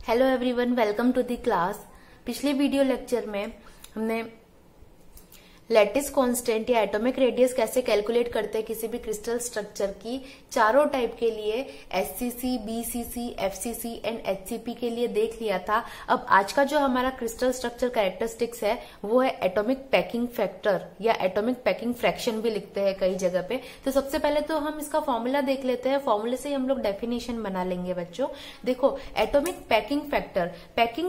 Hello everyone, welcome to the class. पिछले video lecture में हमने लैटिस कांस्टेंट या एटॉमिक रेडियस कैसे कैलकुलेट करते हैं किसी भी क्रिस्टल स्ट्रक्चर की चारों टाइप के लिए SCC, BCC, FCC and HCP के लिए देख लिया था। अब आज का जो हमारा क्रिस्टल स्ट्रक्चर कैरेक्टरिस्टिक्स है वो है एटॉमिक पैकिंग फैक्टर या एटॉमिक पैकिंग फ्रैक्शन भी लिखते हैं कई जगह पे। तो सबसे पहले तो हम इसका फॉर्मूला देख लेते हैं, फॉर्मूले से ही हम लोग डेफिनेशन बना लेंगे बच्चों। देखो, एटॉमिक पैकिंग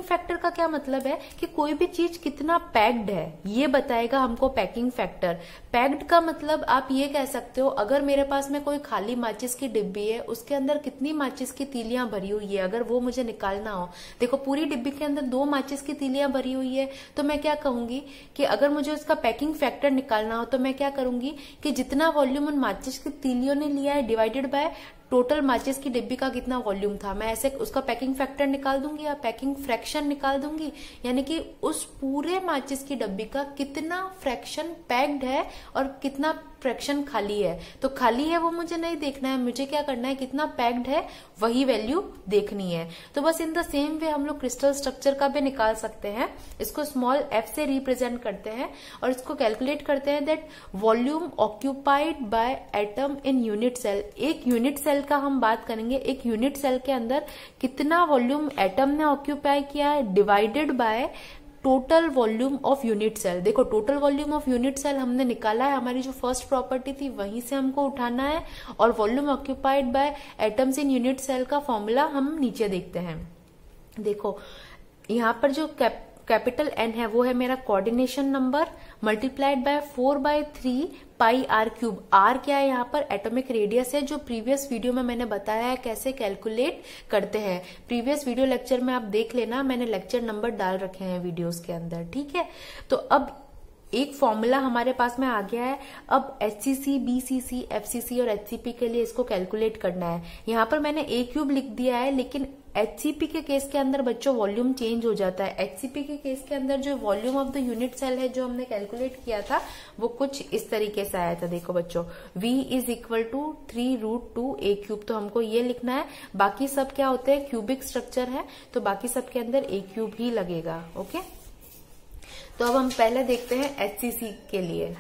फैक्टर का क्या मतलब है कि कोई भी चीज कितना पैक्ड है ये बताएगा हमको पैकिंग फैक्टर। पैक्ड का मतलब आप ये कह सकते हो, अगर मेरे पास में कोई खाली माचिस की डिब्बी है, उसके अंदर कितनी माचिस की तीलियां भरी हुई है, अगर वो मुझे निकालना हो। देखो, पूरी डिब्बी के अंदर 2 माचिस की तीलियां भरी हुई है, तो मैं क्या कहूंगी कि अगर मुझे उसका पैकिंग फैक्टर निकालना हो तो मैं क्या करूंगी कि जितना वॉल्यूम उन माचिस की तीलियों ने लिया है डिवाइडेड बाय टोटल माचिस की डिब्बी का कितना वॉल्यूम था, मैं ऐसे उसका पैकिंग फैक्टर निकाल दूंगी या पैकिंग फ्रैक्शन निकाल दूंगी। यानी कि उस पूरे माचिस की डिब्बी का कितना फ्रैक्शन पैक्ड है और कितना फ्रैक्शन खाली है। तो खाली है वो मुझे नहीं देखना है, मुझे क्या करना है, कितना पैक्ड है वही वैल्यू देखनी है। तो बस इन द सेम वे हम लोग क्रिस्टल स्ट्रक्चर का भी निकाल सकते हैं। इसको स्मॉल एफ से रिप्रेजेंट करते हैं और इसको कैलकुलेट करते हैं that volume occupied by atom in unit cell. एक यूनिट सेल का हम बात करेंगे, एक यूनिट सेल के अंदर कितना वॉल्यूम एटम ने ऑक्यूपाई किया है divided by total volume of unit cell. देखो, total volume of unit cell हमने निकाला है, हमारी जो फर्स्ट प्रॉपर्टी थी वहीं से हमको उठाना है, और volume occupied by atoms in unit cell का फॉर्मूला हम नीचे देखते हैं। देखो, यहाँ पर जो कैपिटल एन है वो है मेरा coordination number multiplied by 4/3 pi r cube. R क्या है, यहाँ पर एटॉमिक रेडियस है, जो प्रीवियस वीडियो में मैंने बताया है कैसे कैलकुलेट करते हैं। प्रीवियस वीडियो लेक्चर में आप देख लेना, मैंने लेक्चर नंबर डाल रखे हैं वीडियोस के अंदर, ठीक है। तो अब एक फॉर्मूला हमारे पास में आ गया है। अब एचसीसी, बीसीसी, एफसीसी और एचसीपी के लिए इसको कैलकुलेट करना है। यहाँ पर मैंने ए क्यूब लिख दिया है, लेकिन एचसीपी के केस के अंदर बच्चों वॉल्यूम चेंज हो जाता है। एचसीपी के केस के अंदर जो volume of the unit cell है जो हमने कैलकुलेट किया था वो कुछ इस तरीके से आया था। देखो बच्चों, V is equal to 3√2 a cube, तो हमको ये लिखना है। बाकी सब क्या होते हैं, क्यूबिक स्ट्रक्चर है, तो बाकी सब के अंदर ए क्यूब ही लगेगा। ओके, तो अब हम पहले देखते हैं एचसीसी के लिए।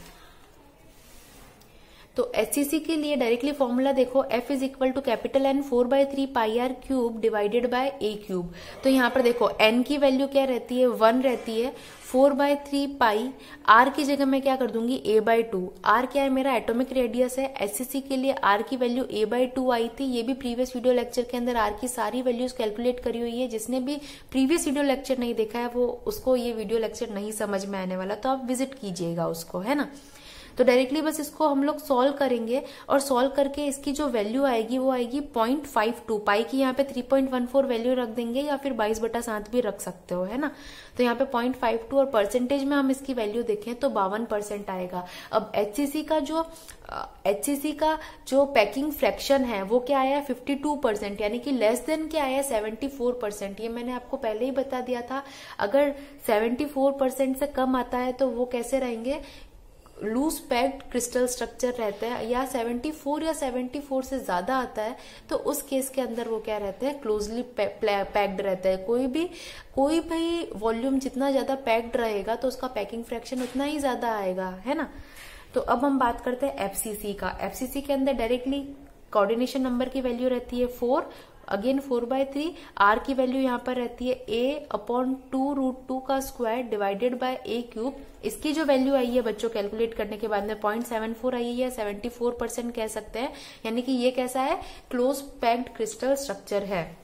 तो एचसीसी के लिए डायरेक्टली फॉर्मूला देखो, F is equal to capital N 4/3 pi r cube divided by a cube. तो यहाँ पर देखो N की वैल्यू क्या रहती है, 1 रहती है। 4/3 पाई R की जगह मैं क्या कर दूंगी, A/2। R क्या है, मेरा एटॉमिक रेडियस है। एचसीसी के लिए R की वैल्यू A/2 आई थी। ये भी प्रीवियस वीडियो लेक्चर के अंदर R की सारी वैल्यूज कैलकुलेट करी हुई है। जिसने भी प्रीवियस वीडियो लेक्चर नहीं देखा है वो उसको ये वीडियो लेक्चर नहीं समझ में आने वाला, तो आप विजिट कीजिएगा उसको, है ना। तो डायरेक्टली बस इसको हम लोग सॉल्व करेंगे और सॉल्व करके इसकी जो वैल्यू आएगी वो आएगी 0.52। पाई की यहाँ पे 3.14 वैल्यू रख देंगे या फिर 22/7 भी रख सकते हो, है ना। तो यहाँ पे 0.52 और परसेंटेज में हम इसकी वैल्यू देखें तो 52% आएगा। अब एचसीसी का जो पैकिंग फ्रैक्शन है वो क्या आया, 52%, यानी कि लेस देन क्या आया, 74%। ये मैंने आपको पहले ही बता दिया था। अगर 74% से कम आता है तो वो कैसे रहेंगे, लूज पैक्ड क्रिस्टल स्ट्रक्चर रहता है, या 74 या 74 से ज्यादा आता है तो उस केस के अंदर वो क्या रहते हैं, क्लोजली पैक्ड रहता है। कोई भी वॉल्यूम जितना ज्यादा पैक्ड रहेगा तो उसका पैकिंग फ्रैक्शन उतना ही ज्यादा आएगा, है ना। तो अब हम बात करते हैं एफसीसी का। एफसीसी के अंदर डायरेक्टली कोऑर्डिनेशन नंबर की वैल्यू रहती है 4, अगेन 4/3। R की वैल्यू यहाँ पर रहती है A/2√2 का square divided by a cube. इसकी जो वैल्यू आई है बच्चों कैलकुलेट करने के बाद में 0.74 आई है, 74% कह सकते हैं। यानी कि ये कैसा है, क्लोज पैक्ड क्रिस्टल स्ट्रक्चर है।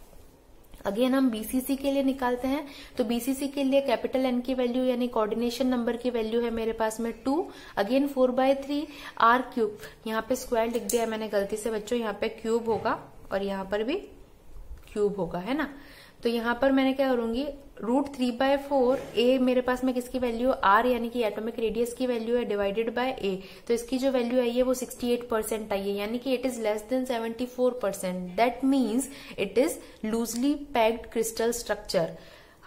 अगेन हम बीसीसी के लिए निकालते हैं। तो बीसीसी के लिए कैपिटल N की वैल्यू यानी कोऑर्डिनेशन नंबर की वैल्यू है मेरे पास में 2, अगेन 4/3 R क्यूब। यहाँ पे स्क्वायर लिख दिया है मैंने गलती से बच्चों, यहाँ पे क्यूब होगा और यहाँ पर भी क्यूब होगा, है ना। तो यहाँ पर मैंने क्या करूंगी, √3/4 A मेरे पास में किसकी वैल्यू, R यानी कि एटॉमिक रेडियस की वैल्यू है, डिवाइडेड बाय A। तो इसकी जो वैल्यू आई है वो 68% आई है, यानी कि it is less than 74%। That means it is loosely packed crystal structure.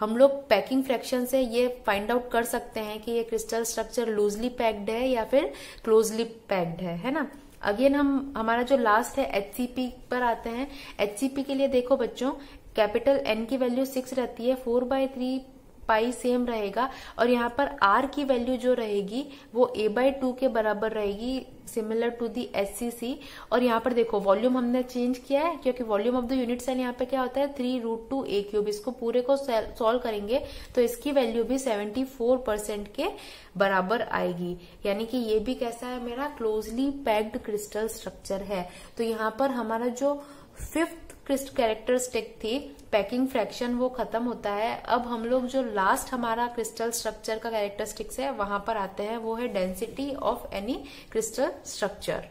हम लोग पैकिंग फ्रैक्शन से ये फाइंड आउट कर सकते हैं कि ये क्रिस्टल स्ट्रक्चर लूजली पैक्ड है या फिर क्लोजली पैक्ड है ना। अगेन हमारा जो लास्ट है एचसीपी पर आते हैं। एचसीपी के लिए देखो बच्चों, कैपिटल N की वैल्यू 6 रहती है, 4/3 पाई सेम रहेगा, और यहाँ पर R की वैल्यू जो रहेगी वो A/2 के बराबर रहेगी, सिमिलर टू दी HCC। और यहाँ पर देखो वॉल्यूम हमने चेंज किया है, क्योंकि volume of the unit cell यहाँ पे क्या होता है 3√2a³। इसको पूरे को सॉल्व करेंगे तो इसकी वैल्यू भी 74% के बराबर आएगी, यानी कि ये भी कैसा है, मेरा क्लोजली पैक्ड क्रिस्टल स्ट्रक्चर है। तो यहाँ पर हमारा जो 5th कैरेक्टरिस्टिक थी पैकिंग फ्रैक्शन वो खत्म होता है। अब हम लोग जो लास्ट हमारा क्रिस्टल स्ट्रक्चर का कैरेक्टरिस्टिक्स है वहां पर आते हैं, वो है density of any crystal structure.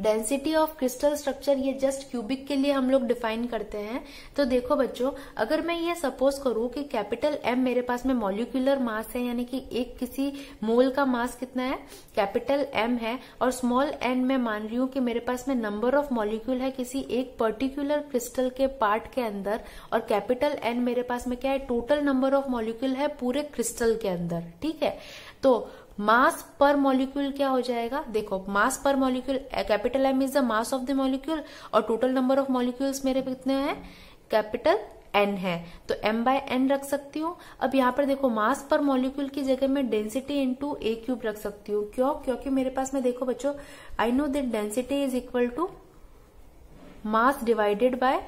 Density of crystal structure ये जस्ट क्यूबिक के लिए हम लोग डिफाइन करते हैं। तो देखो बच्चों, अगर मैं ये सपोज करूं कि कैपिटल M मेरे पास में मॉलिक्यूलर मास है, यानी कि एक किसी मोल का मास कितना है, कैपिटल M है, और स्मॉल n मैं मान रही हूं कि मेरे पास में नंबर ऑफ मॉलिक्यूल है किसी एक पर्टिकुलर क्रिस्टल के पार्ट के अंदर, और कैपिटल N मेरे पास में क्या है, टोटल नंबर ऑफ मॉलिक्यूल है पूरे क्रिस्टल के अंदर। ठीक है, तो मास पर मॉलिक्यूल क्या हो जाएगा, देखो मास पर molecule, capital M is the mass of the molecule, और टोटल नंबर ऑफ मॉलिक्यूल्स मेरे कितने हैं, कैपिटल N है, तो M/N रख सकती हूँ। अब यहाँ पर देखो मास पर मॉलिक्यूल की जगह मैं डेंसिटी इंटू a³ रख सकती हूँ। क्यों, क्योंकि मेरे पास में देखो बच्चों, I know that density is equal to mass divided by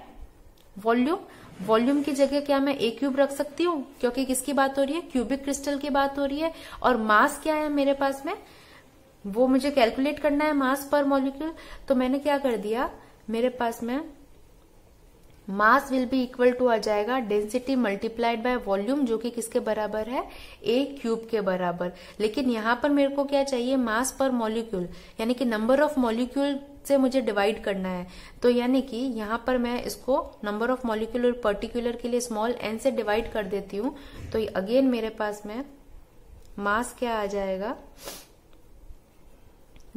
volume. Volume की जगह क्या मैं a³ रख सकती हूँ, क्योंकि किसकी बात हो रही है, क्यूबिक क्रिस्टल की बात हो रही है। और मास क्या है मेरे पास में, वो मुझे कैलकुलेट करना है, मास पर मॉलिक्यूल। तो मैंने क्या कर दिया, मेरे पास में mass will be equal to आ जाएगा डेंसिटी मल्टीप्लाइड बाय वॉल्यूम, जो कि किसके बराबर है, a³ के बराबर। लेकिन यहाँ पर मेरे को क्या चाहिए, मास पर मॉलिक्यूल, यानी कि नंबर ऑफ मॉलिक्यूल से मुझे डिवाइड करना है। तो यानी कि यहाँ पर मैं इसको नंबर ऑफ मॉलिक्यूल और पर्टिकुलर के लिए स्मॉल n से डिवाइड कर देती हूँ। तो अगेन मेरे पास में मास क्या आ जाएगा,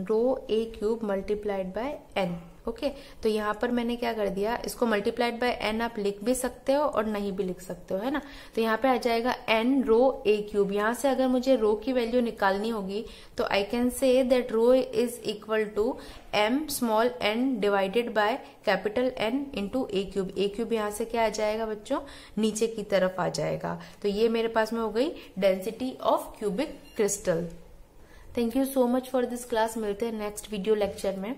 ρa³ multiplied by n। Okay, तो यहाँ पर मैंने क्या कर दिया, इसको मल्टीप्लाइड बाय n आप लिख भी सकते हो और नहीं भी लिख सकते हो, है ना। तो यहाँ पे आ जाएगा n ρa³। यहाँ से अगर मुझे रो की वैल्यू निकालनी होगी तो I can say that rho is equal to m small n divided by capital N into a³। a³ यहाँ से क्या आ जाएगा बच्चों, नीचे की तरफ आ जाएगा। तो ये मेरे पास में हो गई density of cubic crystal. Thank you so much for this class. मिलते हैं नेक्स्ट वीडियो लेक्चर में।